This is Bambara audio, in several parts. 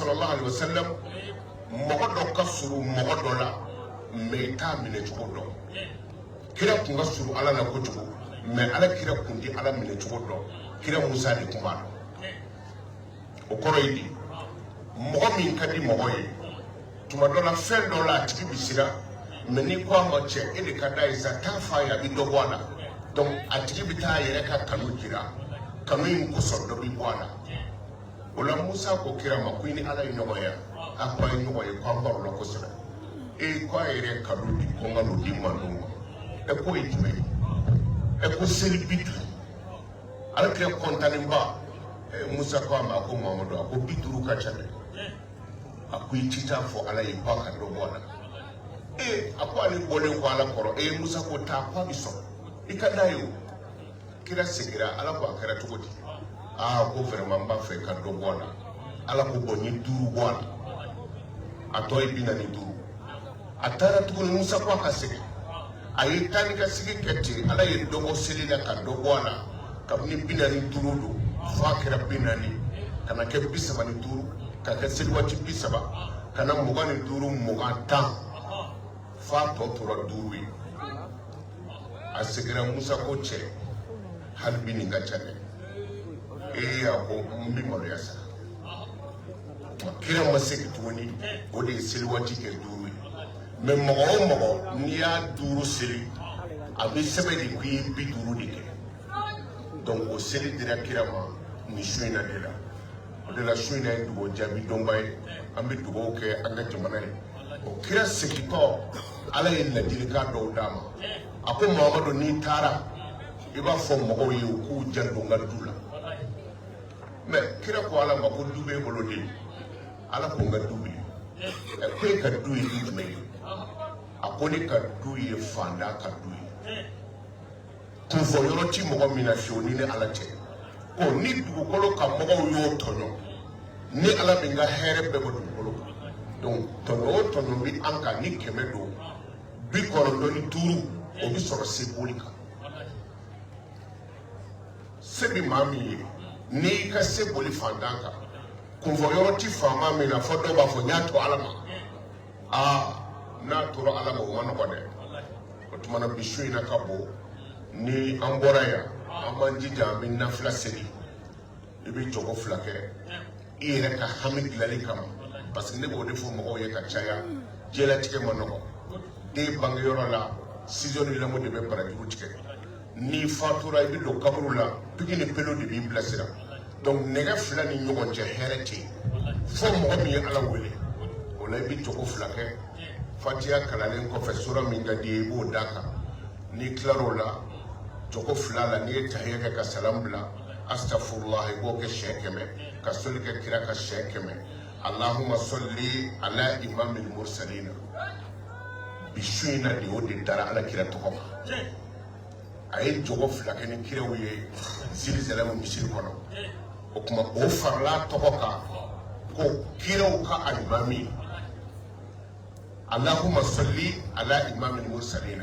sallallahu alaihi wasallam mogodo kasuru mogodo la meita mine chogodo kira kunga suru ala na kojugo me ala kira kundi ala mine chogodo kira Musa de kumano o koro idi mogo min kadi mogo ye tuma dola fen dola tiki bisira me ni kwa moche ele kada isa tafa ya bidobwana donc atiki bita yere ka kanu kira kanu yin kusodo bi bwana ola Musa ko kira makwini ala inogoya akwa inogoya kwa mbaro lo kusira kwa yere kanu di konga lo di manunga eko itme eko seribiti ala kira kontanimba Musa kwa mako Muhammadu ako bituru kachane ako itita fo ala yipa kando bwana ako ali bole kwa ala koro Musa ko ta kwa biso ikadayo kira sigira ala kwa kira tukoti ko vraiment mba fe kando bwana ala ko boni duru bwana atoy bina ni duru atara tukuni Musa kwa kasigi ayitani kasigi kete ala yedogo selila kando bwana kabni bina ni duru do fakira binani kana ke bisaba ni duru ka selwati bisaba kana mugani duru muganta fa to tora duru asigira Musa ko che halbi ni ngachane ako mbi moriasa kira masiki tuni odi selwati ke duru me mogo ni ya duru seli abi sebedi ku bi duru dike donc au seli dira kira ma ni shuina dela de la shuina ndugo jabi dombay ambi dugo ke anga jamana o kira sekito ala illa dilika do dama ako Muhammadu ni tara iba fo mo yi ku jando ngadula me kira ko ala ma ko dube bolodi ala ko ngadube ko ka duyi ni me akoni ka duyi fanda ka duyi ko fo yoroti mo mina fioni ne ala te ko ni dugukolo ka mogo yo tono ni ala binga here be dugukolo donc tono bi anka ni kemedo bi korondo ni turu o bi soro symbolika sebi mami ni ka symboli fandaka ko voyoroti fama mi na fodo ba fo nyato alama na toro alama o mano kode o tumana bishui na kabo ni amboraya amanjija min nafla seri ibi jogo flake ire ka hamid lali kama parce que ne bo defo mo ye ka chaya jela tike monoko de bang yoro la season ila mo de be para juru tike ni fatura ibi do kabru la pigini pelo de bi blasira donc nega fla ni nyogon je hereti fo mo mi ala wele wala ibi jogo flake fatia kalalen ko fe sura min ga de bo daka ni claro la joko flala ni tahiyaka ka salam bla astaghfirullah bo ke shekeme ka sulke kira ka shekeme allahumma salli ala imamil mursalin bishina de odi dara ala kira to ko ay joko flaka ni kira wiye zilzala mo misil kono o kuma o farla to ko kira ka al-imami allahumma salli ala imamil mursalin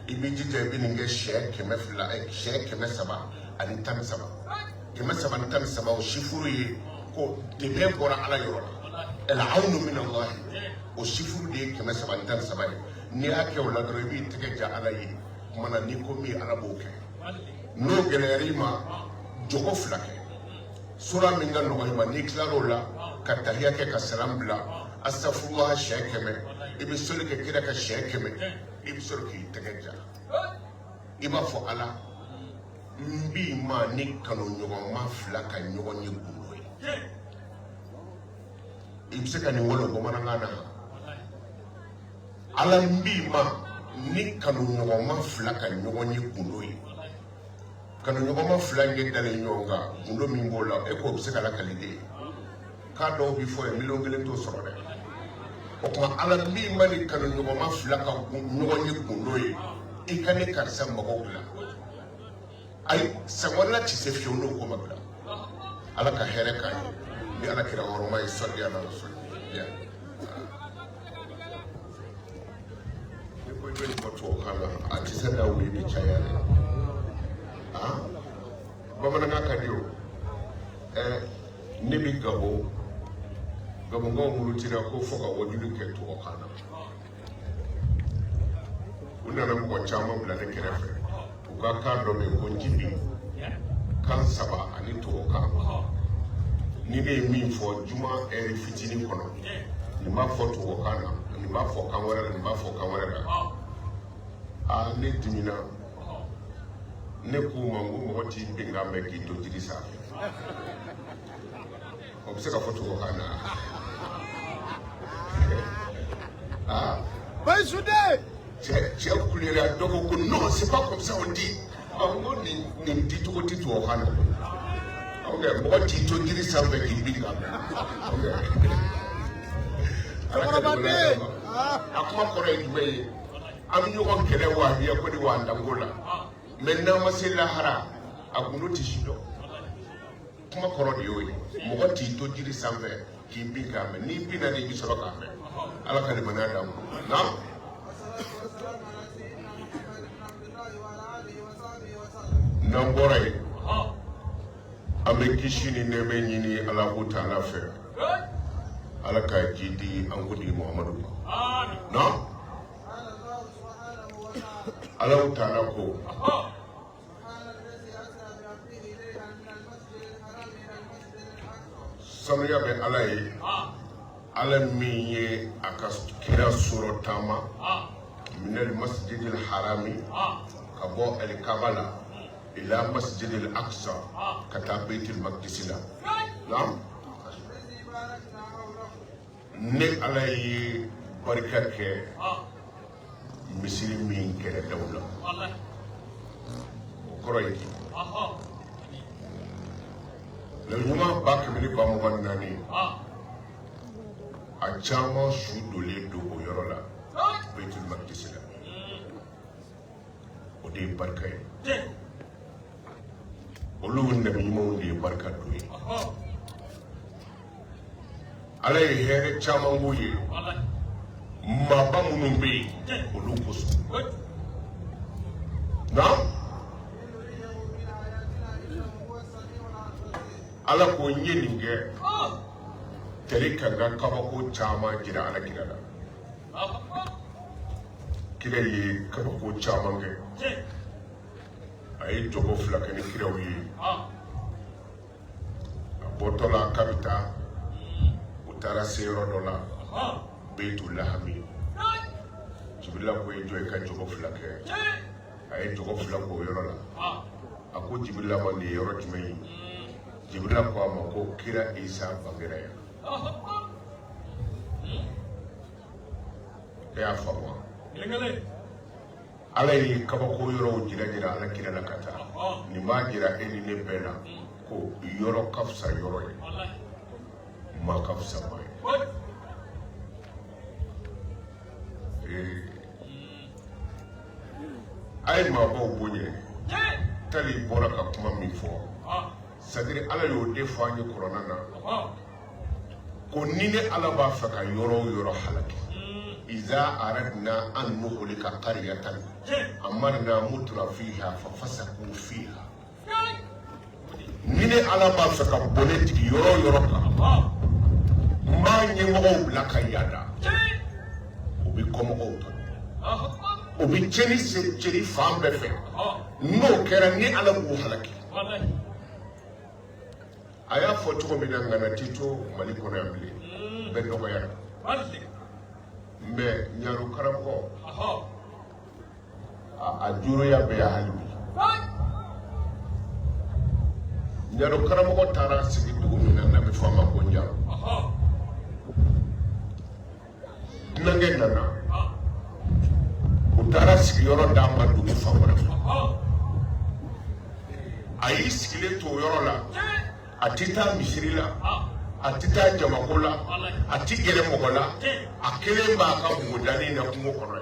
ibiji jabi ninge sheke mefla sheke mesaba ani tam saba kema saba ni tam saba o shifuru yi ko de be bora ala yoro el aunu min allah o shifuru de kema saba ni tam saba ni ake wala drobi teke ja ala yi mana ni ko mi ala boke no gelerima jogo flake sura minga no ma ni claro la katahiya ke ka salam bla astaghfirullah sheke me ibi sulke kira ka sheke me ibi sulke teke ja iba fo ala mbi ma ni kanu nyogo ma flaka nyogo ni gundo ibse kan wolo go mana ngana ala mbi ma ni kanu nyogo ma flaka nyogo ni gundo kanu nyogo ma flange dale nyonga gundo mi ngola e ko ibse kala kalide ka do bi fo e milongele to soro de o kuma ala mbi ma ni kanu nyogo ma flaka nyogo ni gundo ikane karsa magogla ay sawala ci se fiono ko magla ala ka here ka ni ala kira horoma salli ala rasul ya ni ko be ko to kala a ci se da wi bi chaya ba mana ka dio ni bi gabo gamunga mulutira ko foka wajulu ke to kana unana mo chama bla ne kerefe uka ka do me ko jibi kan saba ani to ka ni ne mi fo juma e fitini kono ni ma fo to kana ni ma fo kan wara ni ma fo kan wara a ne dimina ne ko mangu mo ti binga me ki to diri sa obseka photo kana Pas soudé. J'ai coulé à Dogo. Non, c'est pas comme ça on dit. On dit tout au titre au Hana. Ok, moi, tu te dis ça avec une big gamme. Ok. Alors, comment correct, ami yo kon kele wa biya ko di wa ndangola maintenant ma c'est la hara akuno tishido kuma koro di yoy mo ko ti to diri sambe ki binga me ni bina ni bisoro ka me ala kale manada na nambore ame kishini nebe nyini ala ta'ala fe ala ka jidi an gudi muhammadu na Allah ta'ala ko sanuya be ala ye ala min ye aka kira suro tama min al masjid al harami ka bo al kabala ila masjid al aqsa ka ta bait al maqdis la lam ne ala ye barka ke misiri min kɛra dawla o kɔrɔ ye le ɲuman ba kɛmɛ ni ba mugan naani a caman su dolen don o yɔrɔ la Baitul Maqdis la o de ye barika ye olu nabi ɲumanw de ye barika don ye ala ye hɛrɛ caman k'u ye maba minnu bɛ yen olu kosɔn na ala ko n ye nin kɛ tɛri ka n ka kabako caman jira ala kira la kira ye kabako caman kɛ a ye jogo fila kɛ ni kiraw ye a bɔtɔ la k'a bɛ taa u taara se yɔrɔ dɔ la Baitul Lahami Jibrila ko ye jɔ ka jogo fila kɛ a ye jogo fila k'o yɔrɔ la a ko Jibrila ma nin ye yɔrɔ jumɛn ye Jibrila ko a ma ko kira Isa bangera yan e y'a faamu wa ala ye kabako yɔrɔw jira ala kira la ka taa nin b'a jira e ni ne bɛɛ la ko yɔrɔ ka fisa yɔrɔ ye maa ka fisa maa ye a ye maabaw bonya tali bɔra ka kuma min fɔ sadiri ala y'o de fɔ an ye kuranna na ko ni ne ala b'a fɛ ka yɔrɔ o yɔrɔ halaki iza aradna an nuhlika qaryatan amarna mutra fiha fa fasaku fiha ni ne ala b'a fɛ ka bɔnɛ tigi yɔrɔ o yɔrɔ kan n b'a ɲɛmɔgɔw bila ka yada o bɛ kɔmɔgɔw tɔ o bɛ cɛni fan bɛɛ fɛ n'o kɛra ni ala b'o halaki a y'a fɔ cogo min na ŋana t'i to mali kɔnɔ yan bilen bɛɛ dɔgɔyara mɛ ɲaro karamɔgɔ a juroya bɛ yan hali bi ɲaro karamɔgɔ taara sigi dugu min na n'a bɛ fɔ a ma ko ɲaro dunankɛ nana u taara sigiyɔrɔ d'a ma dugu fan wɛrɛ fɛ a y'i sigilen to o yɔrɔ la a tɛ taa misiri la a tɛ taa jamako la a tɛ gɛrɛ mɔgɔ la a kelen b'a ka bondanin na kungo kɔnɔ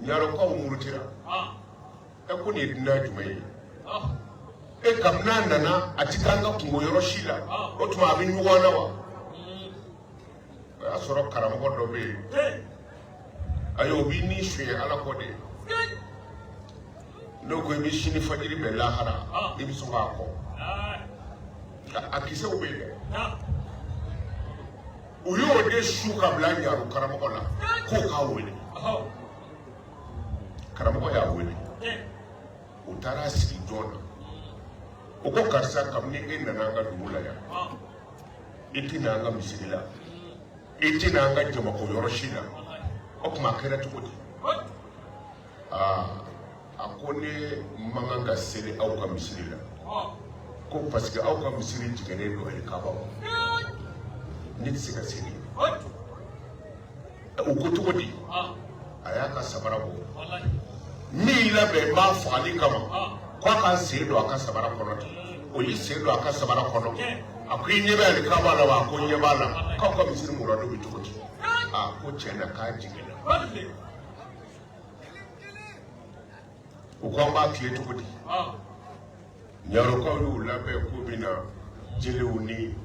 ye ɲarokaw murutira e ko nin ye dunan jumɛn ye e kabini n'a nana a tɛ taa an ka kungo yɔrɔ si la o tuma a bɛ ɲɔgɔn na wa o y'a sɔrɔ karamɔgɔ dɔ bɛ yen ayi o b'i ni suɲɛ ala kɔ de n'o ko i bɛ sini fajiri bɛɛ lahara i bɛ sɔn k'a kɔ a kisɛw bɛ yen dɛ o y'o de su ka bila ɲaru karamɔgɔ la k'o k'a wele karamɔgɔ y'a wele o taara sigi jɔn na o ko karisa kabini e nana an ka dugu la yan i tɛna an ka misiri la i tɛna an ka jamako yɔrɔ si la o tuma a kɛra cogo di a ko ne man kan ka seli aw ka misiri la ko parce que aw ka misiri tigɛlen don Alikaba ne tɛ se ka seli o ko cogo di a y'a ka sabara bɔ min labɛn b'a fagali kama ko a ka sen don a ka sabara kɔnɔ ten o y'i sen don a ka sabara kɔnɔ a ko i ɲɛ bɛ Alikaba la wa a ko n ɲɛ b'a la k'aw ka misiri muradu bɛ cogo di ko tiɲɛ na k'a jiginna o ko an b'a tile cogo di ɲarokaw y'u labɛn k'u bɛna jelew ni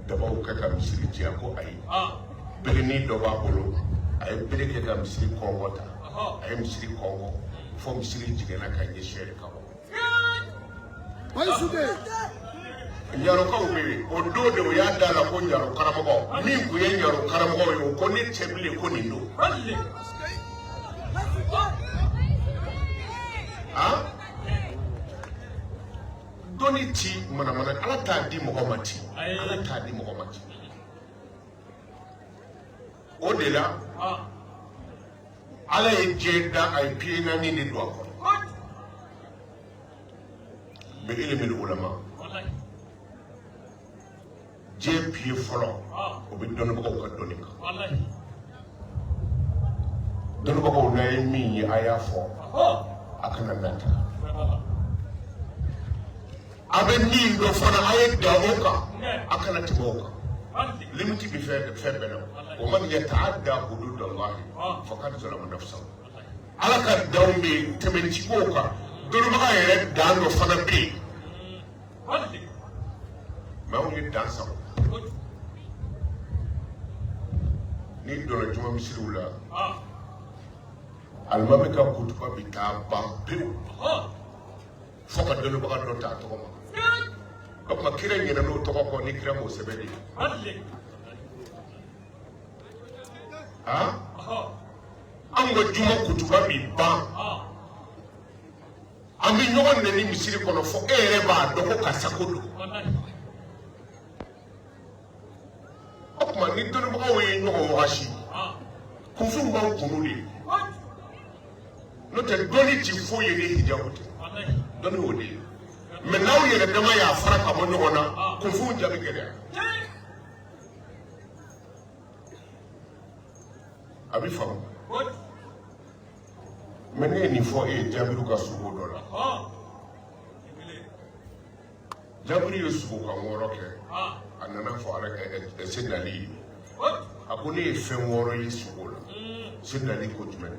dabaw kɛ ka misiri diya ko ayi berenin dɔ b'a bolo a ye bere kɛ ka misiri kɔngɔ ta a ye misiri kɔngɔ fo misiri jiginna ka ɲɛsin Alikaba ɲarokaw bɛ yen o don de o y'a da la ko ɲaro karamɔgɔ min tun ye ɲaro karamɔgɔ ye o ko ne tɛ bilen ko nin don dɔnni ti manamana ala t'a di mɔgɔ ma ten ala t'a di mɔgɔ ma ten o de la ala ye diɲɛ da a ye pieds naani de don a kɔnɔ mais ilmul ulama diɲɛ pied fɔlɔ o bɛ dɔnnibagaw ka dɔnni kan dɔnnibagaw n'a ye min ye a y'a fɔ a kana nata a bɛ min dɔ fana a ye da o kan a kana tɛmɛ o kan limiti bɛ fɛn bɛɛ la o man yata'adda hududallahi faqad zalama nafsahu ala ka danw bɛ tɛmɛtigiw kan dɔnnibaga yɛrɛ dan dɔ fana bɛ yen mɛ anw ye dan sago n'i donna juma misiriw la alimami ka kutuba bɛ taa ban pewu fo ka dɔnnibaga dɔ t'a tɔgɔ ma o tuma kira ɲinɛ n'o tɔgɔ kɔ ni kira m'o sɛbɛn de anw ka juma kutuba bɛ ban an bɛ ɲɔgɔn nɛni misiri kɔnɔ fo e yɛrɛ b'a dɔn ko karisa ko don o tuma ni dɔnnibagaw ye ɲɔgɔn wagasi kunfin b'aw kunu de n'o tɛ dɔnni ti foyi ye ni hijabu tɛ dɔnni y'o de ye mɛ n'aw yɛrɛ dama y'a fara ka bɔ ɲɔgɔn na kunfin jaabi gɛlɛya a bɛ faamu mɛ ne ye nin fɔ e ye Jabiru ka sugu dɔ la Jabiru ye sugu ka wɔɔrɔ kɛ a nana fɔ ala Seydina Ali a ko ne ye fɛn wɔɔrɔ ye sugu la Seydina Ali ko jumɛn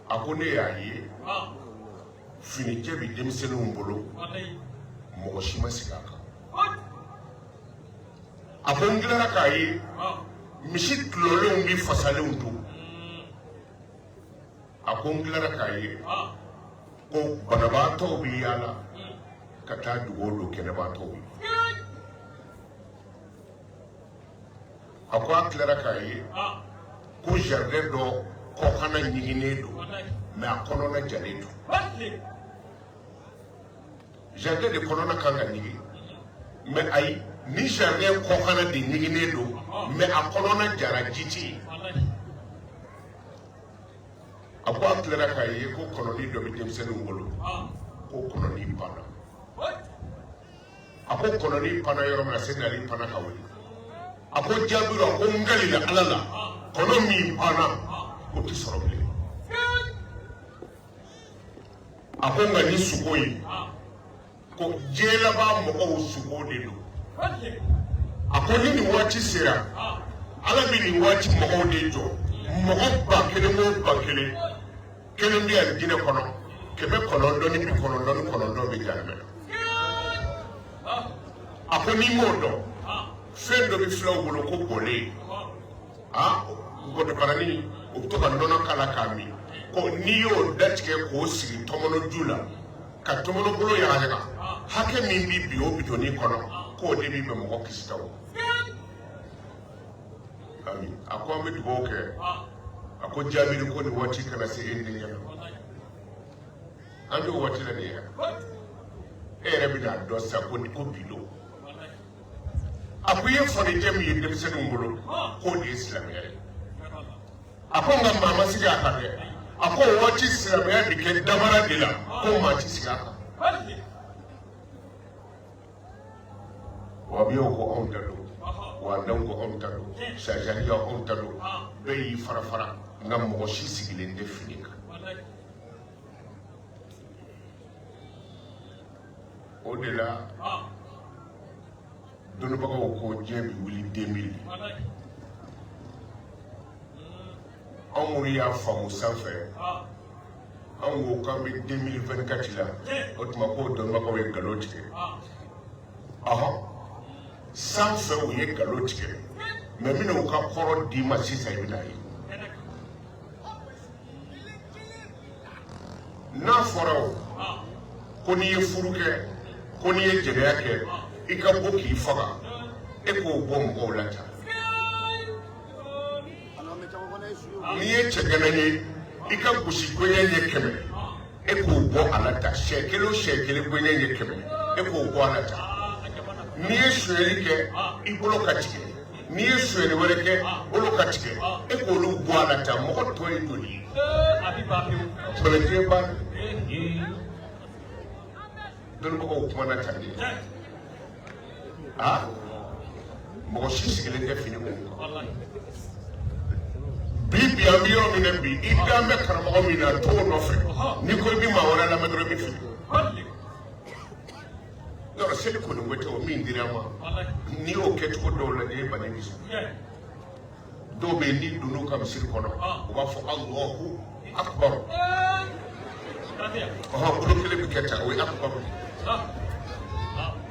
a ko ne y'a ye finicɛ bɛ denmisɛnninw bolo mɔgɔ si ma sigi a kan a ko n tilara k'a ye misi tulɔlenw ni fasalenw don a ko n tilara k'a ye ko banabaatɔw bɛ yaala ka taa dugawu don kɛnɛbaatɔw ye a ko a tilara k'a ye ko jardin dɔ kɔkana ɲiginnen don mɛ a kɔnɔna jalen don jardin de kɔnɔna kan ka ɲigi mɛ ayi ni jardin kɔkana de ɲiginnen don mɛ a kɔnɔna jara ji tɛ yen a ko a tilara k'a ye ko kɔnɔni dɔ bɛ denmisɛnninw bolo ko kɔnɔni banna a ko kɔnɔni panna yɔrɔ min na Seydina Ali panna ka wuli a ko Jabiru a ko n galila ala la kɔnɔ min panna o tɛ sɔrɔ bilen a ko nka ni sogo ye ko diɲɛ laban mɔgɔw sogo de don a ko ni nin waati sera ala bɛ nin waati mɔgɔw de jɔ mɔgɔ 1000 o 1000 kelen bɛ alijinɛ kɔnɔ 999 ni 99 bɛ jahanama a ko n'i m'o dɔn fɛn dɔ bɛ filaw bolo ko bɔlen gɔdɔbarani o bɛ to ka nɔnɔ k'a la k'a min ko n'i y'o datigɛ k'o sigi tɔmɔnɔju la ka tɔmɔnɔbolo yagayaga hakɛ min bɛ bi o bidɔnni kɔnɔ k'o de bɛ mɔgɔ kisi ta o Amin. Ako ambe dugo ke. Ako jabiri ko ni wati kana se ende nya. Ando wati la ne ya. Ere bi da do sa ko ni ko bilo. Ako ye fori jemi ye dem se ngolo ko ni Islam ya. Ako ngam mama siga ka de. Ako wati Islam ya dike dabara de la ko ma ti siga ka. Wa biyo ko on dalo. Wa dango on talo sajariya on talo be farafara ngam mo shi sigilen de finika o de la donu baga ko jebi wuli 2000 amuri ya famu sanfɛ an ko kan be 2024 la o tuma ko donu baga we galo tigɛ sanfɛ u ye galo tigɛ mɛ minnu ka kɔrɔ di ma sisan i bɛna ye n'a fɔra o ko n'i ye furu kɛ ko n'i ye jɛnɛya kɛ i ka bɔ k'i faga e k'o bɔ mɔgɔw la tan n'i ye cɛgana ye i ka gosi gɔɲɛ ɲɛ 100 e k'o bɔ a la tan siɲɛ 1 o siɲɛ 1 gɔɲɛ ɲɛ 100 e k'o bɔ a la tan n'i ye suyɛli kɛ i bolo ka tigɛ n'i ye suyɛli wɛrɛ kɛ bolo ka tigɛ e k'olu bɔ a la tan mɔgɔ tɔ ye joli ye sɔrɔtiɲɛ banna dɔnnibagaw kumana tan de mɔgɔ si sigilen tɛ fini kun kan bi an bɛ yɔrɔ min na bi i dan bɛ karamɔgɔ min na t'o nɔfɛ n'i ko i bɛ maa wɛrɛ lamɛn dɔrɔn i bɛ fili yɔrɔ seli kɔni ko tɛ o min dira ma n'i y'o kɛcogo dɔw lajɛ e bani bi sɔn dɔw bɛ yen n'i donn'u ka misiri kɔnɔ u b'a fɔ Allahu Akbar bolo kelen bɛ kɛ tan o ye Akbar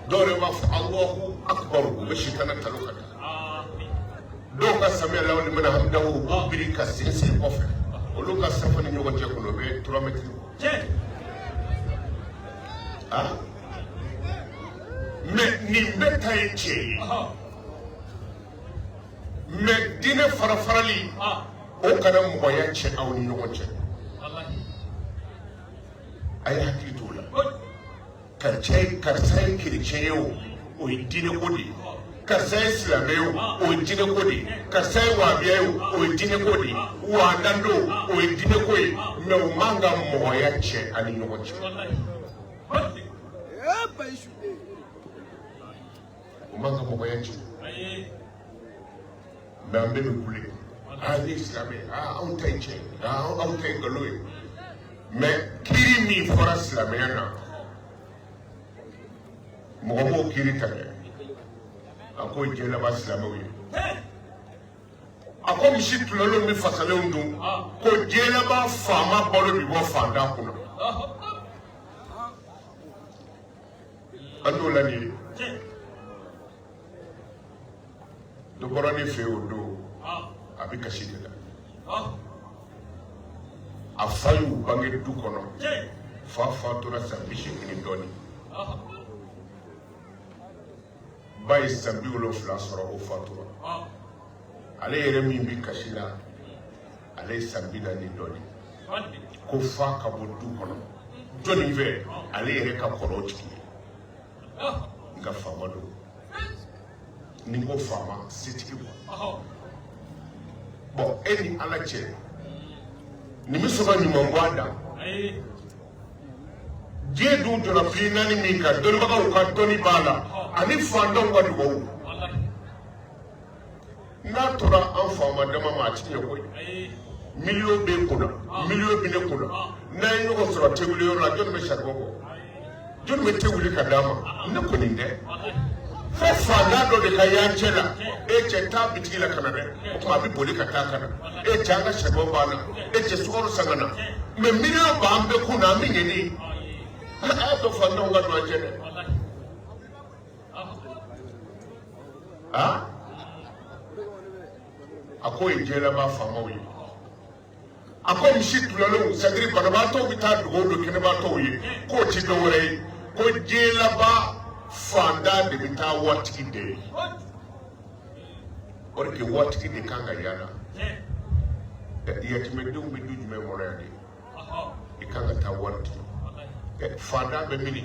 dɔw yɛrɛ b'a fɔ Allahu Akbar u bɛ sitana talo ka taa dɔw ka samiya la wali mana hamidahu u b'o biri ka sinsin kɔfɛ olu ka safa ni ɲɔgɔn cɛ kɔnɔ o bɛ 3 mètres mais nin bɛɛ ta ye tiɲɛ ye mais diinɛ farafarali o kana mɔgɔya cɛ aw ni ɲɔgɔn cɛ a ye hakili t'o la karisa ye kerecɛn ye o ye diinɛ ko de ye karisa ye silamɛ ye o ye diinɛ ko de ye karisa ye wahabiya ye o ye diinɛ ko de ye wahadando o ye diinɛ ko ye mais o man ka mɔgɔya cɛ ani ɲɔgɔn cɛ o man ka mɔgɔya cɛ mais an bɛɛ bɛ kule ne ye silamɛ anw ta ye tiɲɛ ye anw ta ye nkalon ye mais kiiri min fɔra silamɛya na mɔgɔ m'o kiiri ta dɛ a ko diɲɛ laban silamɛw ye a ko misi tulalenw ni fasalenw dun ko diɲɛ laban faama balo bi bɔ fantan kunna an t'o la nin ye dɔ bɔra ne fɛ yen o don a bɛ kasi de la a fa y'u bange du kɔnɔ fa fatura san 80 ni dɔɔnin ba ye san 70 sɔrɔ o fatura ale yɛrɛ min bɛ kasi la ale ye san 40 ni dɔɔnin ko fa ka bɔ du kɔnɔ jɔnni fɛ ale yɛrɛ ka kɔrɔ o tigi ye nka faama don ni ko faama setigi bon e ni ala cɛ nin bɛ sɔn ka ɲuman bɔ a da diɲɛ dun jɔra fili naani min kan dɔnnibagaw ka dɔnni b'a la ani fantanw ka dugawu n'a tora an faama dama ma a ti ɲɛ koyi miliyɔn bɛ kunna miliyɔn bɛ ne kunna n'a ye ɲɔgɔn sɔrɔ tewuli yɔrɔ la jɔnni bɛ saribɔn bɔ jɔnni bɛ tewuli ka d'a ma ne kɔni tɛ fo fantan dɔ de ka y'an cɛ la e cɛ taa bitigi la ka na dɛ o tuma a bɛ boli ka taa ka na e cɛ an ka saribɔn b'a la e cɛ sukaro san ka na mais miliyɔn b'an bɛɛ kunna an bɛ ɲini a y'a to fantanw ka don an cɛ dɛ a ko ye diɲɛ laban faamaw ye a ko misi tulalenw c'est-à-dire banabaatɔw bɛ taa dugawu don kɛnɛbaatɔw ye k'o ti dɔ wɛrɛ ye ko diɲɛ laban fantan de bɛ taa waritigi de ye o ke waati de kan ka yala yatimedenw bɛ du jumɛn kɔnɔ yan de i kan ka taa wari di fanda bɛ mini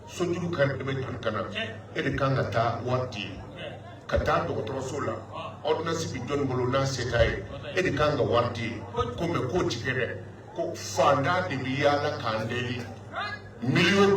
sojuru kan bɛ joli kana e de kan ka taa wari di ka taa dɔgɔtɔrɔso la ordonnance bi jɔnni bolo n'a se t'a ye e de kan ka wari di ko mɛ k'o ti kɛ dɛ ko fanda de bɛ yaala k'an deli miliyɔn